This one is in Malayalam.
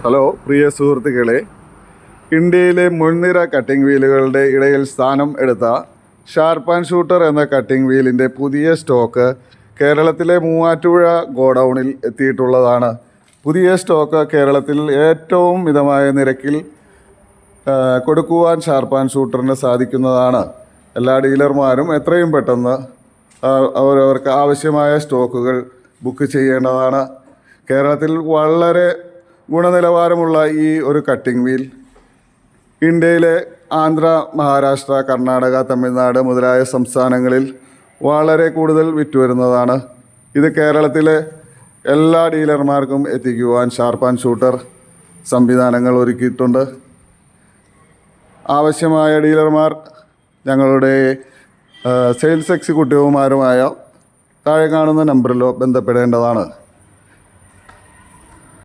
ഹലോ പ്രിയ സുഹൃത്തുക്കളെ, ഇന്ത്യയിലെ മുൻനിര കട്ടിംഗ് വീലുകളുടെ ഇടയിൽ സ്ഥാനം എടുത്ത ഷാർപ്പ് ആൻഡ് ഷൂട്ടർ എന്ന കട്ടിംഗ് വീലിൻ്റെ പുതിയ സ്റ്റോക്ക് കേരളത്തിലെ മൂവാറ്റുപുഴ ഗോഡൗണിൽ എത്തിയിട്ടുള്ളതാണ്. പുതിയ സ്റ്റോക്ക് കേരളത്തിൽ ഏറ്റവും മിതമായ നിരക്കിൽ കൊടുക്കുവാൻ ഷാർപ്പ് ആൻഡ് ഷൂട്ടറിന് സാധിക്കുന്നതാണ്. എല്ലാ ഡീലർമാരും എത്രയും പെട്ടെന്ന് അവരവർക്ക് ആവശ്യമായ സ്റ്റോക്കുകൾ ബുക്ക് ചെയ്യേണ്ടതാണ്. കേരളത്തിൽ വളരെ ഗുണനിലവാരമുള്ള ഈ ഒരു കട്ടിംഗ് വീൽ ഇന്ത്യയിലെ ആന്ധ്ര, മഹാരാഷ്ട്ര, കർണാടക, തമിഴ്നാട് മുതലായ സംസ്ഥാനങ്ങളിൽ വളരെ കൂടുതൽ വിറ്റുവരുന്നതാണ്. ഇത് കേരളത്തിലെ എല്ലാ ഡീലർമാർക്കും എത്തിക്കുവാൻ ഷാർപ്പ് ആൻഡ് ഷൂട്ടർ സംവിധാനങ്ങൾ ഒരുക്കിയിട്ടുണ്ട്. ആവശ്യമായ ഡീലർമാർ ഞങ്ങളുടെ സെയിൽസ് എക്സിക്യൂട്ടീവുമാരുമായ താഴെ കാണുന്ന നമ്പറിലോ ബന്ധപ്പെടേണ്ടതാണ്.